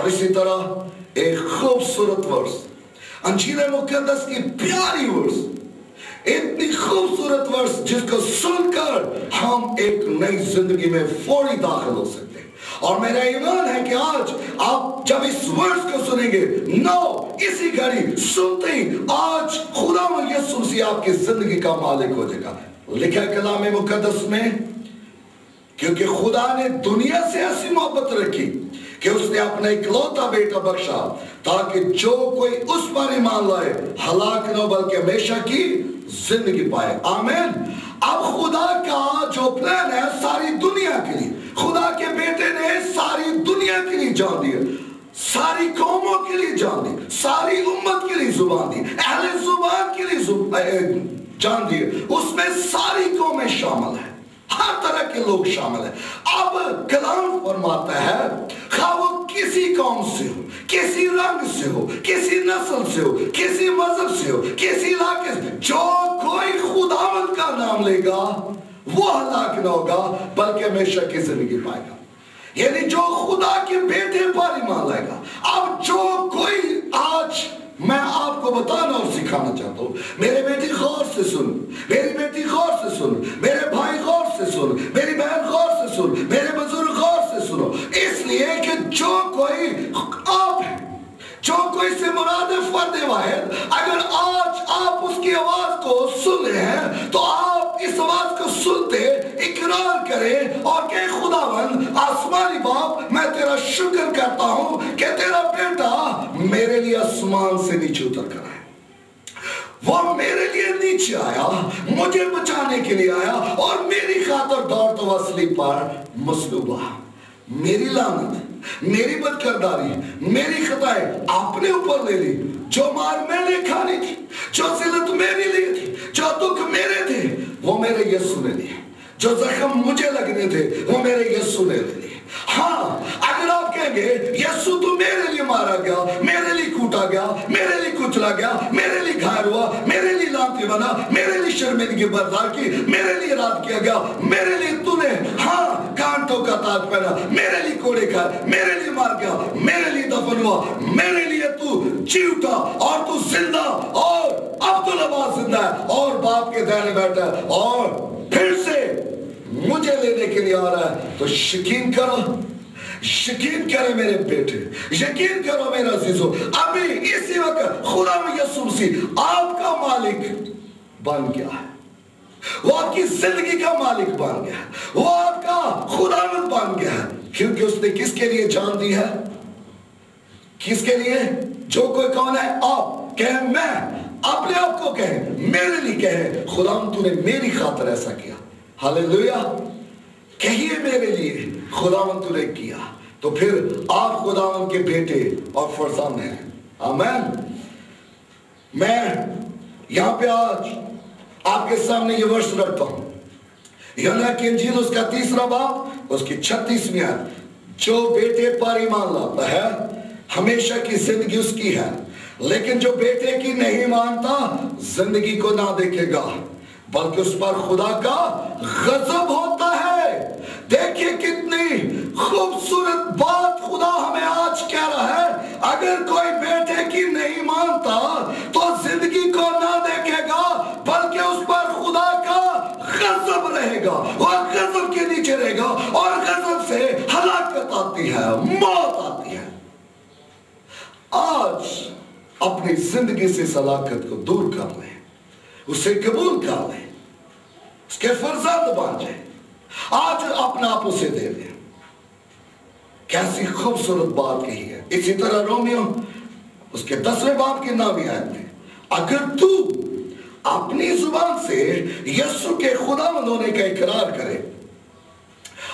اور اسی طرح ایک خوبصورت ورس، انجیل مقدس کی پیاری ورس، اتنی خوبصورت ورس جس کو سن کر ہم ایک نئی زندگی میں فوری داخل ہو سکتے ہیں۔ اور میرا ایمان ہے کہ آج آپ جب اس ورس کو سنیں گے، اسی گھڑی سنتے ہی آج خدا یسوع مسیح آپ کی زندگی کا مالک ہو جائے گا۔ لکھا ہے کلام مقدس میں، کیونکہ خدا نے دنیا سے ایسی محبت رکھی کہ اس نے اپنا اکلوتا بیٹا بخشا تاکہ جو کوئی اس پر ایمان لائے ہلاک نہ بلکہ ہمیشہ کی زندگی پائے۔ آمین۔ اب خدا کا جو پلان ہے ساری دنیا کے لیے، خدا کے بیٹے نے ساری دنیا کے لیے جان دیا، ساری قوموں کے لیے جان دی، ساری امت کے لیے زبان دی، اہل زبان کے لیے جان دی، اس میں ساری قومیں شامل ہیں، ہر طرح کے لوگ شامل ہیں۔ اب کلام فرماتا ہے خواہ وہ کسی قوم سے ہو، کسی رنگ سے ہو، کسی نسل سے ہو، کسی مذہب سے ہو، کسی علاقے سے، جو کوئی خداوند کا نام لے گا وہ ہلاک نہ ہوگا بلکہ ہمیشہ کی زندگی پائے گا۔ یعنی جو خدا کے بیٹے پر ایمان لائے گا۔ اب جو کوئی آج میں آپ کو بتانا اور سکھانا چاہتا ہوں، میرے بیٹی غور سے سن، میری بیٹی غور سے سن، میرے بھائی غور سے سن، میری بہن غور سے سن، میرے بزرگ غور سے سنو، اس لیے کہ جو کوئی آپ ہے، جو کوئی سے مراد فرد واحد، اگر آج آپ اس کی آواز کو سن رہے ہیں تو آپ اس آواز کو سنتے اقرار کریں اور کہ خداوند آسمانی باپ، میں تیرا شکر کرتا ہوں کہ تیرا بیٹا میرے لیے آسمان سے نیچے اتر کر آیا، وہ میرے لیے نیچے آیا، مجھے بچانے کے لیے آیا اور میری خاطر دوڑتا ہوا صلیب پر مصلوب ہوا۔ میری لعنت، میری بدکرداری، میری خطائیں آپ نے اوپر لے لی، جو مار میں نے کھانی تھی، جو ذلت میری لی تھی، جو دکھ میرے تھے وہ میرے یسوع نے لیے، جو زخم مجھے لگنے تھے وہ میرے یسوع نے لے لیے۔ ہاں اگر آپ کہیں گے یسوع تو میرے لیے مارا گیا، میرے لیے کوٹا گیا، میرے لیے کچلا گیا، میرے لیے گھائل ہوا، میرے لیے لعنتی بنا، میرے لیے شرمندگی بردار کی، میرے لیے رات کیا گیا، میرے لیے تو نے ہاں کانٹوں کا تاج پہنا، میرے لیے کوڑے کھائے، میرے لیے مار گیا، میرے لیے دفن ہوا، میرے لیے تو جی اٹھا اور تو زندہ اور عبدالعباس زندہ ہے اور باپ کے دائنے بیٹھا ہے اور پھر سے مجھے لینے کے لیے آ رہا ہے۔ تو یقین کرو، یقین کرے میرے بیٹے، یقین کرو میرا عزیزو، ابھی اسی وقت خدا یسوع مسیح آپ کا مالک بن گیا ہے، وہ آپ کی زندگی کا مالک بن گیا ہے، وہ آپ کا خداوند بن گیا ہے، کیونکہ اس نے کس کے لیے جان دی ہے؟ کس کے لیے؟ جو کوئی کون ہے؟ آپ کہیں، میں اپنے آپ کو کہیں، میرے لیے کہیں خداوند تو نے میری خاطر ایسا کیا، ہاللیلویہ، کہیے میرے لیے خداوند تو نے کیا، تو پھر آپ خداوند کے بیٹے اور فرزند ہیں۔ آمین۔ میں یہاں پہ آج آپ کے سامنے یہ ورس رکھتا ہوں، یوحنا کی انجیل اس کا 3 باب اس کی 36ویں آیت، جو بیٹے پر ایمان لاتا ہے ہمیشہ کی زندگی اس کی ہے، لیکن جو بیٹے کی نہیں مانتا زندگی کو نہ دیکھے گا بلکہ اس پر خدا کا غضب ہوتا ہے۔ دیکھیں کتنی خوبصورت بات خدا ہمیں آج کہہ رہا ہے، اگر کوئی بیٹے کی نہیں مانتا تو زندگی کو نہ دیکھے گا بلکہ اس پر خدا کا غضب رہے گا، وہ غضب کے نیچے رہے گا اور غضب سے ہلاکت آتی ہے، موت آتی ہے۔ آج اپنی زندگی سے اس ہلاکت کو دور کر لیں، اسے قبول کر لیں، اس کے فرزند بن جائیں، آج اپنا آپ اسے دے دیں۔ کیسی خوبصورت بات کہی ہے۔ اسی طرح رومیو اس کے 10ویں باب کی 9ویں آیت میں، اگر تو اپنی زبان سے یسوع کے خداوند ہونے کا اقرار کرے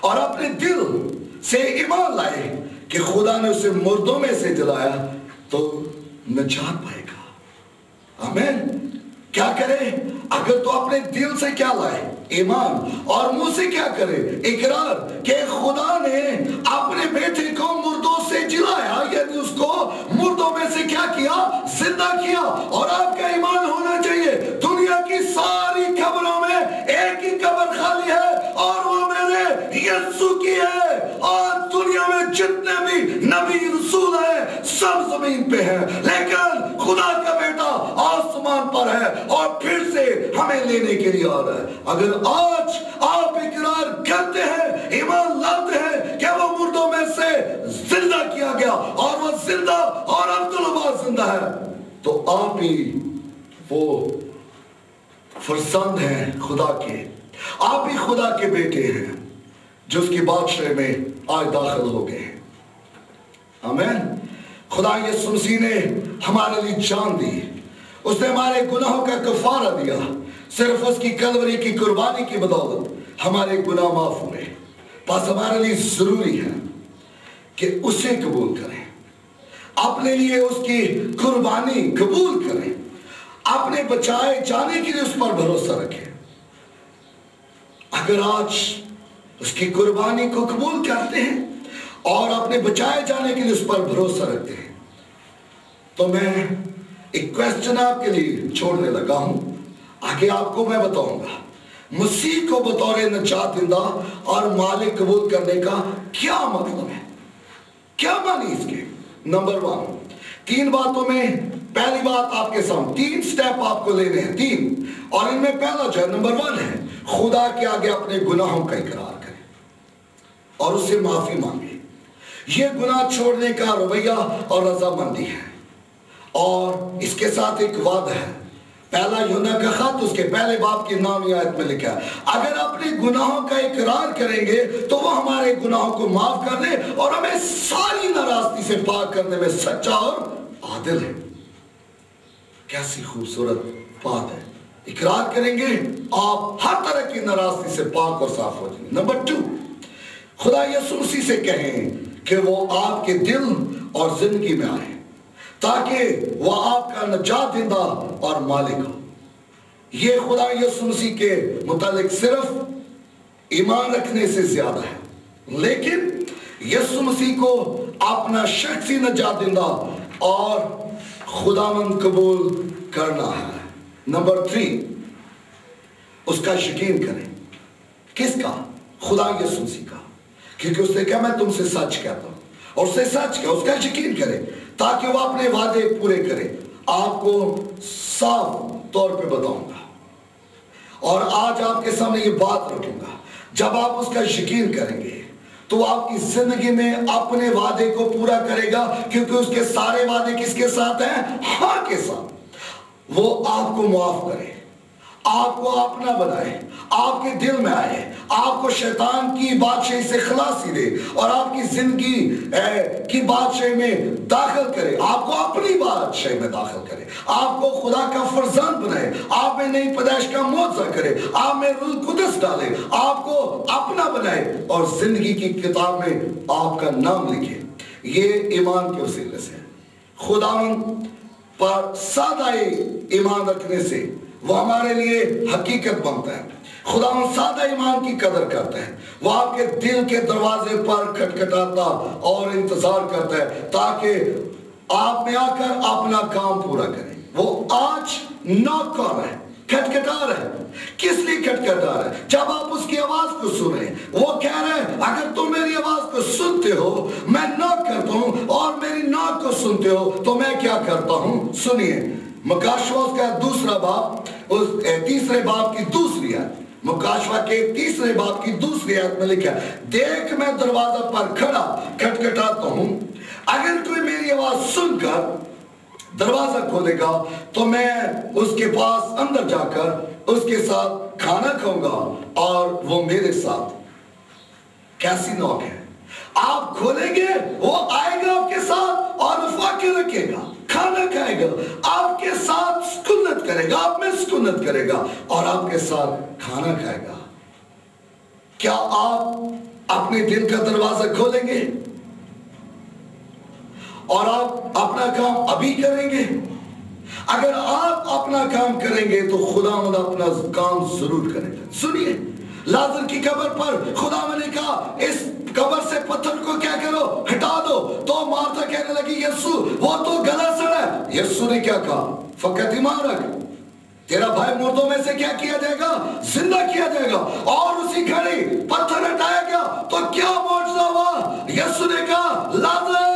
اور اپنے دل سے ایمان لائے کہ خدا نے اسے مردوں میں سے جلایا تو نجات پائے گا۔ آمین۔ کیا کرے؟ اگر تو اپنے دل سے کیا لائے؟ ایمان، اور منہ سے کیا کرے؟ اقرار کہ خدا نے اپنے بیٹے کو مردوں سے جلایا، یعنی اس کو مردوں میں سے کیا کیا؟ زندہ کیا۔ اور آپ کا ایمان ہونا چاہیے دنیا کی ساری قبروں میں ایک ہی قبر خالی ہے اور وہ میرے یسوع کی ہے، اور دنیا میں جتنے بھی نبی رسول ہیں सब जमीन पे है, लेकिन खुदा का बेटा आसमान पर है और फिर से हमें लेने के लिए आ रहा है। अगर आज आप इकरार करते हैं, ईमान लाते हैं कि वो मुर्दों में से जिंदा किया गया और वो जिंदा और अब्दुल जिंदा है, तो आप ही वो फरजंद हैं खुदा के, आप ही खुदा के बेटे हैं जो उसकी बादशाह में आज दाखिल हो गए हैं। आमीन। खुदा यीशु मसीह ने हमारे लिए जान दी, उसने हमारे गुनाहों का कफारा दिया। सिर्फ उसकी कलवरी की कुर्बानी की बदौलत हमारे गुनाह माफ हुए। बस हमारे लिए जरूरी है कि उसे कबूल करें, अपने लिए उसकी कुर्बानी कबूल करें, अपने बचाए जाने के लिए उस पर भरोसा रखें। अगर आज उसकी कुर्बानी को कबूल करते हैं और अपने बचाए जाने के लिए उस पर भरोसा रखते हैं, तो मैं एक क्वेश्चन आपके लिए छोड़ने लगा हूं। आगे आपको मैं बताऊंगा मसीह को बतौर नजात देंदा और मालिक कबूल करने का क्या मतलब है, क्या मानी इसके। नंबर 1, 3 बातों में पहली बात आपके सामने, 3 स्टेप आपको लेने हैं, 3, और इनमें पहला जो है नंबर 1 है, खुदा के आगे अपने गुनाहों का इकरार करें और उससे माफी मांगे। यह गुनाह छोड़ने का रवैया और रजामंदी है, और इसके साथ एक वादा है। पहला यूहन्ना का खत उसके पहले बाब की 9वीं आयत में लिखा है, अगर अपने गुनाहों का इकरार करेंगे तो वो हमारे गुनाहों को माफ कर दे और हमें सारी नाराजगी से पाक करने में सच्चा और आदिल है। कैसी खूबसूरत बात है। इकरार करेंगे, आप हर तरह की नाराजगी से पाक और साफ हो जाएंगे। नंबर 2, खुदा यीशु मसीह से कहें कि वो आपके दिल और जिंदगी में आए ताकि वह आपका नजात देंदा और मालिक हो। ये खुदा यीशु मसीह के मुतालिक सिर्फ ईमान रखने से ज्यादा है, लेकिन यीशु मसीह को अपना शख्सी नजात देंदा और खुदावंद कबूल करना है। नंबर 3, उसका यकीन करें। किसका? खुदा यीशु मसीह का, क्योंकि उसने कहा मैं तुमसे सच कहता हूं, और उससे सच कहा, उसका यकीन करें ताकि वो अपने वादे पूरे करे। आपको साफ तौर पे बताऊंगा और आज आपके सामने ये बात रखूंगा, जब आप उसका यकीन करेंगे तो आपकी जिंदगी में अपने वादे को पूरा करेगा, क्योंकि उसके सारे वादे किसके साथ हैं? हाँ के साथ। वो आपको माफ करे, आपको अपना बनाए, आपके दिल में आए, आपको शैतान की बादशाही से खलासी दे और आपकी जिंदगी की बादशाही में दाखिल करे, आपको अपनी बादशाही में दाखिल करे, आपको खुदा का फरजान बनाए, आप में नई पैदाइश का मौजज़ा करे, आप में रूह कुदस डाले, आपको अपना बनाए और जिंदगी की किताब में आपका नाम लिखे। ये ईमान के वसीले से, खुदा पर सादा ईमान रखने से वो हमारे लिए हकीकत बनता है। खुदा सादा ईमान की कदर करता है, वो आपके दिल के दरवाजे पर खटखटाता और इंतजार करता है ताकि आप में आकर अपना काम पूरा करें। वो आज नॉक कर रहा है, खटखटा रहा है। किस लिए खटखटा रहा है? जब आप उसकी आवाज को सुने, वो कह रहा है अगर तुम मेरी आवाज को सुनते हो, मैं नॉक करता हूं और मेरी नॉक को सुनते हो तो मैं क्या करता हूं। सुनिए मुकाशवा का 2 बाब, उस 3 बाब की 2 आयत, मुकाशवा के 3 बाब की 2 आयत में लिखा, देख मैं दरवाजा पर खड़ा खटखटाता हूं, अगर कोई मेरी आवाज सुनकर दरवाजा खोलेगा तो मैं उसके पास अंदर जाकर उसके साथ खाना खाऊंगा और वो मेरे साथ। कैसी नौक है। आप खोलेंगे, वो आएगा आपके साथ और फाके रखेगा, खाना खाएगा, आपके साथ सुकुनत करेगा, आप में सुकुनत करेगा और आपके साथ खाना खाएगा। क्या आप अपने दिल का दरवाजा खोलेंगे और आप अपना काम अभी करेंगे? अगर आप अपना काम करेंगे तो खुदावंद अपना काम जरूर करेगा। सुनिए, लाजर की कब्र पर खुदावंद ने कहा इस कब्र से पत्थर को क्या करो, हटा दो। तो मार्था कहने लगी यीशु वो तो गला सड़ा है। यीशु ने क्या कहा? फकत ईमान रख, तेरा भाई मुर्दों में से क्या किया जाएगा? जिंदा किया जाएगा। और उसी घड़ी पत्थर हटाया गया तो क्या मौजूदा हुआ? यीशु ने कहा लाजर